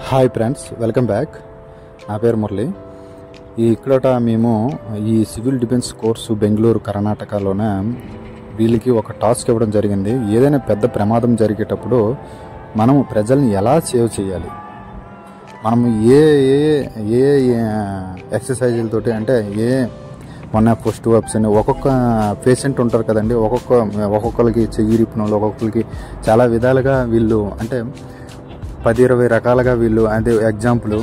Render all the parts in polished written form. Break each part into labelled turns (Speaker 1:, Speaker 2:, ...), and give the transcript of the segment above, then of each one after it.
Speaker 1: Hi friends, welcome back. నా పేరు మురళి. ఇక్కడ మేము ఈ సివిల్ డిఫెన్స్ కోర్సు బెంగళూరు కర్ణాటకలోనే వీళ్ళకి ఒక టాస్క్ ఇవ్వడం జరిగింది. ఏదైనా పెద్ద ప్రమాదం జరిగేటప్పుడు మనము ప్రజల్ని ఎలా సేవ్ చేయాలి, మనము ఏ ఏ ఏ ఎక్సర్సైజులతోటి, అంటే ఏ 1 స్టెప్స్ అని ఒక్కొక్క పేషెంట్ ఉంటారు కదండి. ఒక్కొక్కరికి చెయ్యి ఇరిపిన వాళ్ళు, ఒక్కొక్కరికి చాలా విధాలుగా వీళ్ళు, అంటే 10-20 రకాలుగా వీళ్ళు. అంటే ఎగ్జాంపుల్,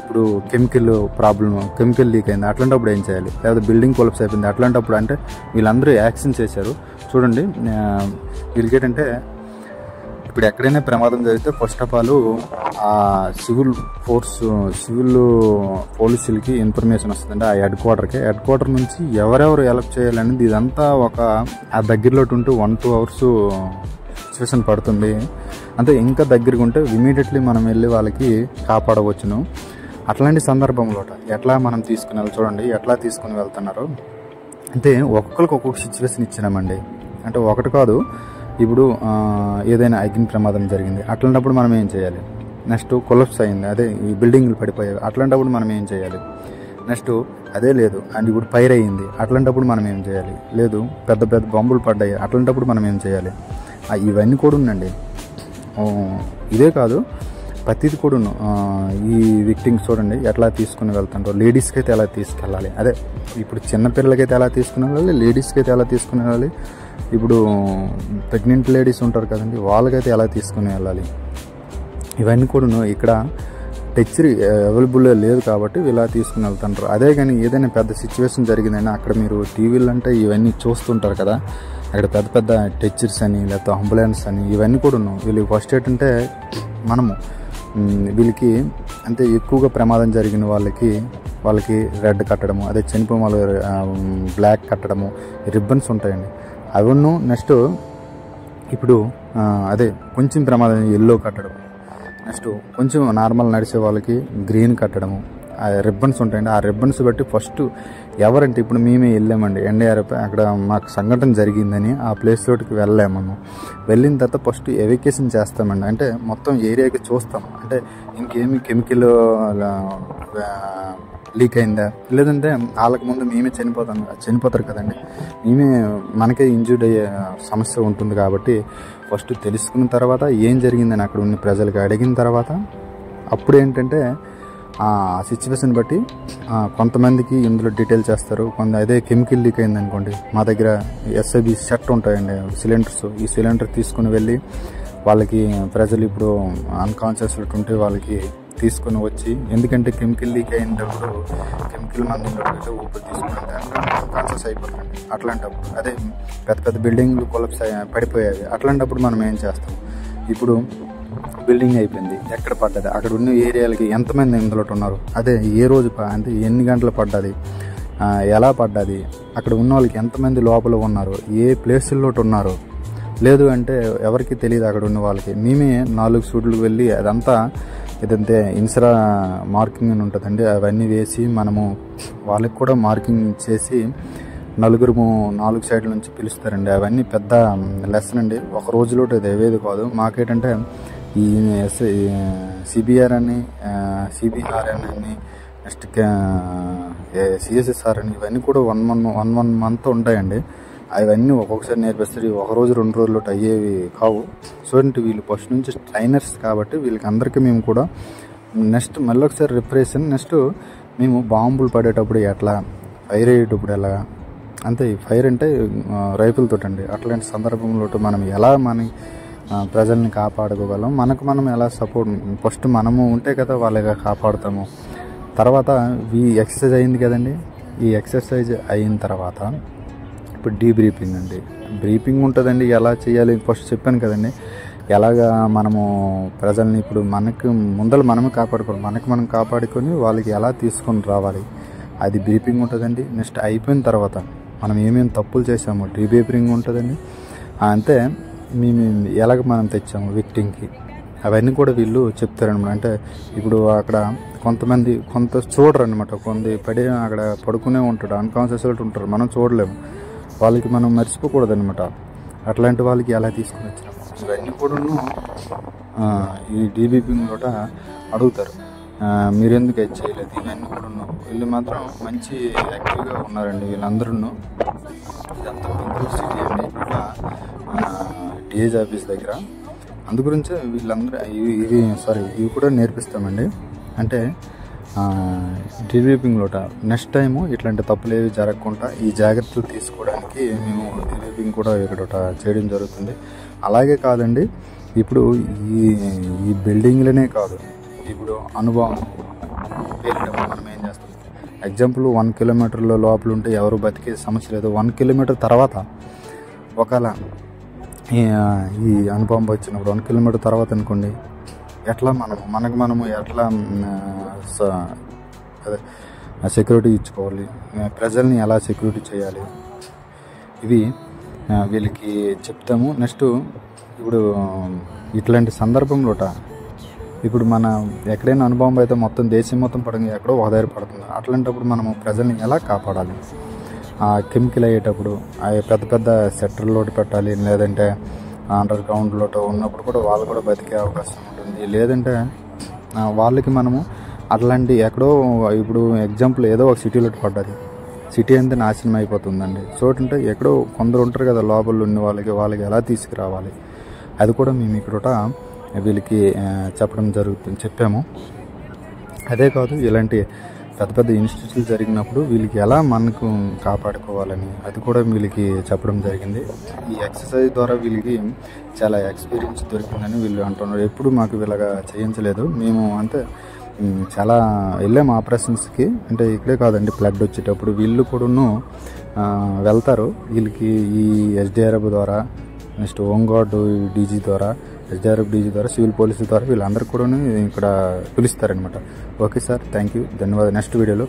Speaker 1: ఇప్పుడు కెమికల్ లీక్ అయింది, అట్లాంటప్పుడు ఏం చేయాలి? లేదా బిల్డింగ్ కొలాప్స్ అయిపోయింది, అట్లాంటప్పుడు. అంటే వీళ్ళందరూ యాక్షన్ చేశారు. చూడండి, వీళ్ళకి ఏంటంటే ఇప్పుడు ఎక్కడైనా ప్రమాదం జరిగితే ఫస్ట్ ఆఫ్ ఆల్ ఆ సివిల్ పోలీసులకి ఇన్ఫర్మేషన్ వస్తుందండి. ఆ హెడ్ క్వార్టర్ నుంచి ఎవరెవరు హెల్ప్ చేయాలనేది ఇదంతా ఆ దగ్గరలో ఉంటూ 1-2 అవర్స్ సిచ్యువేషన్ పడుతుంది. అంటే ఇంకా దగ్గరగా ఉంటే ఇమీడియట్లీ మనం వెళ్ళి వాళ్ళకి కాపాడవచ్చును. అట్లాంటి సందర్భంలో ఎట్లా మనం తీసుకుని వెళ్ళి, చూడండి ఎట్లా తీసుకుని వెళ్తున్నారు. అంటే ఒక్కొక్కరికి ఒక్కొక్క సిచ్యువేషన్ ఇచ్చినామండి. అంటే ఒకటి కాదు, ఇప్పుడు ఏదైనా అగ్ని ప్రమాదం జరిగింది, అట్లాంటప్పుడు మనం ఏం చేయాలి? నెక్స్ట్ కొలాప్స్ అయింది, అదే ఈ బిల్డింగ్లు పడిపోయాయి, అట్లాంటప్పుడు మనం ఏం చేయాలి? నెక్స్ట్ అదే లేదు, అండ్ ఇప్పుడు ఫైర్ అయ్యింది, అట్లాంటప్పుడు మనం ఏం చేయాలి? లేదు, పెద్ద పెద్ద బాంబులు పడ్డాయి, అట్లాంటప్పుడు మనం ఏం చేయాలి? ఇవన్నీ కూడా ఉందండి. ఇదే కాదు, ప్రతిది కూడా ఈ విక్టిమ్స్ చూడండి ఎట్లా తీసుకుని వెళ్తుంటారు. లేడీస్కి అయితే ఎలా తీసుకెళ్ళాలి, అదే ఇప్పుడు చిన్నపిల్లలకైతే ఎలా తీసుకుని వెళ్ళాలి, లేడీస్కి అయితే ఎలా తీసుకుని వెళ్ళాలి, ఇప్పుడు ప్రెగ్నెంట్ లేడీస్ ఉంటారు కదండి, వాళ్ళకైతే ఎలా తీసుకుని వెళ్ళాలి, ఇవన్నీ కూడా ఇక్కడ టెచ్చరీ అవైలబుల్ లేదు కాబట్టి ఇలా తీసుకుని వెళ్తుంటారు. అదే కానీ ఏదైనా పెద్ద సిచ్యువేషన్ జరిగిందని అక్కడ మీరు టీవీలు అంటే ఇవన్నీ చూస్తుంటారు కదా, అక్కడ పెద్ద పెద్ద టెచ్చర్స్ అని, లేకపోతే అంబులెన్స్ అని, ఇవన్నీ కూడా ఉన్నాం. వీళ్ళకి ఫస్ట్ ఏంటంటే మనము వీళ్ళకి అంటే ఎక్కువగా ప్రమాదం జరిగిన వాళ్ళకి రెడ్ కట్టడము, అదే చనిపోయిన వాళ్ళు బ్లాక్ కట్టడము, రిబ్బన్స్ ఉంటాయండి అవన్నీ. నెక్స్ట్ ఇప్పుడు అదే కొంచెం ప్రమాదం ఎల్లో కట్టడం, నెక్స్ట్ కొంచెం నార్మల్ నడిచే వాళ్ళకి గ్రీన్ కట్టడము, ఆ రిబ్బన్స్ ఉంటాయండి. ఆ రిబ్బన్స్ బట్టి ఫస్ట్ ఎవరంటే ఇప్పుడు మేమే వెళ్ళామండి NDRF, అక్కడ మాకు సంఘటన జరిగిందని ఆ ప్లేస్ తోటికి వెళ్ళాము. వెళ్ళిన తర్వాత ఫస్ట్ ఎవాక్యుయేషన్ చేస్తామండి. అంటే మొత్తం ఏరియాకి చూస్తాం, అంటే ఇంకేమి కెమికల్ లీక్ అయిందా, లేదంటే వాళ్ళకి ముందు మేమే చనిపోతారు కదండి, మనకే ఇంజూర్డ్ అయ్యే సమస్య ఉంటుంది. కాబట్టి ఫస్ట్ తెలుసుకున్న తర్వాత ఏం జరిగిందని అక్కడ ఉన్న ప్రజలకి అడిగిన తర్వాత అప్పుడు ఏంటంటే ఆ సిచ్యువేషన్ బట్టి కొంతమందికి ఇందులో డీటెయిల్ చేస్తారు. అదే కెమికల్ లీక్ అయింది అనుకోండి, మా దగ్గర SIB సెట్ ఉంటాయండి సిలిండర్స్. ఈ సిలిండర్ తీసుకుని వెళ్ళి వాళ్ళకి ప్రజలు ఇప్పుడు అన్కాన్షియస్ ఉంటే వాళ్ళకి తీసుకుని వచ్చి, ఎందుకంటే కెమికల్ లీక్ అయినప్పుడు కెమికల్ మందు ఊపిరి తీసుకుంటే అన్కాన్షియస్ అయిపోతుంది. అట్లాంటప్పుడు అదే పెద్ద పెద్ద బిల్డింగ్లు కొలాప్స్ పడిపోయాయి, అట్లాంటప్పుడు మనం ఏం చేస్తాం? ఇప్పుడు బిల్డింగ్ అయిపోయింది, ఎక్కడ పడ్డది, అక్కడ ఉన్న ఏరియాలకి ఎంతమంది ఇందులో ఉన్నారు, అదే ఏ రోజు అంటే ఎన్ని గంటలు పడ్డది, ఎలా పడ్డది, అక్కడ ఉన్న వాళ్ళకి ఎంతమంది లోపల ఉన్నారు, ఏ ప్లేసుల్లో ఉన్నారు, లేదు అంటే ఎవరికి తెలియదు అక్కడ ఉన్న వాళ్ళకి. మేమే 4 సూట్లకు వెళ్ళి అదంతా ఇదంతే ఇన్సరా మార్కింగ్ అని ఉంటుందండి, అవన్నీ వేసి మనము వాళ్ళకి కూడా మార్కింగ్ చేసి 4 సైడ్ల నుంచి పిలుస్తారండి. అవన్నీ పెద్ద లెసన్ అండి, ఒక రోజులో అది అవేది కాదు. మాకేంటంటే ఈ CBR అని, CBR అని, నెక్స్ట్ CSSR అని, ఇవన్నీ కూడా 1 మంత్ ఉంటాయండి. అవన్నీ ఒక్కొక్కసారి నేర్పిస్తారు. ఒక రోజు 2 రోజులు అయ్యేవి కావు. సో అంటే వీళ్ళు ఫస్ట్ నుంచి ట్రైనర్స్ కాబట్టి వీళ్ళకి అందరికీ మేము కూడా నెక్స్ట్ మళ్ళీ ఒకసారి రిప్రెషన్, నెక్స్ట్ మేము బాంబులు పడేటప్పుడు ఎట్లా, ఫైర్ అయ్యేటప్పుడు ఎలా, అంతే ఫైర్ అంటే రైఫిల్తో అండి. అట్లాంటి సందర్భంలో మనం ఎలా ప్రజల్ని కాపాడుకోగలం, మనం ఎలా సపోర్ట్, ఫస్ట్ మనము ఉంటే కదా వాళ్ళగా కాపాడుతాము. తర్వాత ఈ ఎక్సర్సైజ్ అయింది కదండి, ఈ ఎక్సర్సైజ్ అయిన తర్వాత ఇప్పుడు డీబ్రీఫింగ్ అండి, బ్రీఫింగ్ ఉంటుందండి. ఎలా చేయాలి ఫస్ట్ చెప్పాను కదండి, ఎలాగా మనము ప్రజల్ని ఇప్పుడు మనమే కాపాడుకోవాలి, మనం కాపాడుకొని వాళ్ళకి ఎలా తీసుకొని రావాలి, అది బ్రీఫింగ్ ఉంటుందండి. నెక్స్ట్ అయిపోయిన తర్వాత మనం ఏమేమి తప్పులు చేసామో డీబ్రీఫింగ్ ఉంటుందండి. అంతే మేము ఎలాగ మనం తెచ్చాము విక్టింగ్కి, అవన్నీ కూడా వీళ్ళు చెప్తారనమాట. అంటే ఇప్పుడు అక్కడ కొంత చూడరు అనమాట, అక్కడ పడుకునే ఉంటాడు, అన్కాన్షియస్ ఉంటారు, మనం చూడలేము, వాళ్ళకి మనం మర్చిపోకూడదు అనమాట. అట్లాంటి వాళ్ళకి ఎలా తీసుకుని వచ్చినాము ఇవన్నీ కూడా ఈ డీబీపింగ్ కూడా అడుగుతారు, మీరు ఎందుకు అది చేయలేదు, ఇవన్నీ కూడా ఉన్నాం. వీళ్ళు మాత్రం మంచి యాక్టివ్గా ఉన్నారండి వీళ్ళందరూ. ఇదంతా బెంగళూరు సిటీ అండి, ఇక్కడ డిఏజ్ ఆఫీస్ దగ్గర. అందుగురించే వీళ్ళందరూ ఇవి కూడా నేర్పిస్తామండి. అంటే డీబీపింగ్లో నెక్స్ట్ టైము ఇట్లాంటి తప్పులు ఏవి జరగకుండా ఈ జాగ్రత్తలు తీసుకోవడానికి మేము డీబీపింగ్ కూడా ఇక్కడ చేయడం జరుగుతుంది. అలాగే కాదండి, ఇప్పుడు ఈ బిల్డింగ్లనే కాదు, ఇప్పుడు అనుభవం పేరిటప్పుడు మనం ఏం చేస్తాం, ఎగ్జాంపుల్ 1 కిలోమీటర్ల లోపల ఉంటే ఎవరు బతికే సమస్య లేదు. 1 కిలోమీటర్ తర్వాత ఒకవేళ ఈ అనుభవం వచ్చినప్పుడు 1 కిలోమీటర్ తర్వాత అనుకోండి, ఎట్లా మనము ఎట్లా సెక్యూరిటీ ఇచ్చుకోవాలి, ప్రజల్ని ఎలా సెక్యూరిటీ చేయాలి, ఇవి వీళ్ళకి చెప్తాము. నెక్స్ట్ ఇప్పుడు ఇట్లాంటి సందర్భంలో ఇప్పుడు మన ఎక్కడైనా అనుభవం అయితే మొత్తం దేశం మొత్తం పడంగా ఎక్కడో ఒక దగ్గర పడుతుంది. అట్లాంటప్పుడు మనము ప్రజల్ని ఎలా కాపాడాలి, కెమికల్ అయ్యేటప్పుడు పెద్ద పెద్ద సెక్టర్లో పెట్టాలి, లేదంటే అండర్ గ్రౌండ్లో ఉన్నప్పుడు కూడా వాళ్ళు కూడా బతికే అవకాశం ఉంటుంది. లేదంటే వాళ్ళకి మనము అట్లాంటి ఎక్కడో ఇప్పుడు ఎగ్జాంపుల్ ఏదో ఒక సిటీలో పడ్డది, సిటీ అంతా నాశనం అయిపోతుందండి. చోటుంటే ఎక్కడో కొందరు ఉంటారు కదా లోపల ఉన్న వాళ్ళకి ఎలా తీసుకురావాలి, అది కూడా మేము ఇక్కడ వీళ్ళకి చెప్పాము. అదే కాదు, ఇలాంటి పెద్ద పెద్ద ఇన్స్టిట్యూట్లు జరిగినప్పుడు వీళ్ళకి ఎలా మనకు కాపాడుకోవాలని అది కూడా వీళ్ళకి చెప్పడం జరిగింది. ఈ ఎక్సర్సైజ్ ద్వారా వీళ్ళకి చాలా ఎక్స్పీరియన్స్ దొరికిందని వీళ్ళు అంటున్నారు. ఎప్పుడు మాకు వీళ్ళగా చేయించలేదు, మేము అంతే చాలా వెళ్ళాము ఆపరేషన్స్కి. అంటే ఇక్కడే కాదండి, ఫ్లడ్ వచ్చేటప్పుడు వీళ్ళు కూడా వెళ్తారు. వీళ్ళకి ఈ ఎస్డిఆర్ఎఫ్ ద్వారా, నెక్స్ట్ హోంగార్డ్ డీజీ ద్వారా, ఎస్డిఆర్ఎఫ్ డీజీ ద్వారా, సివిల్ పోలీసుల ద్వారా వీళ్ళందరూ కూడా ఇక్కడ పిలుస్తారనమాట. ఓకే సార్, థ్యాంక్ యూ, ధన్యవాదాలు. నెక్స్ట్ వీడియోలో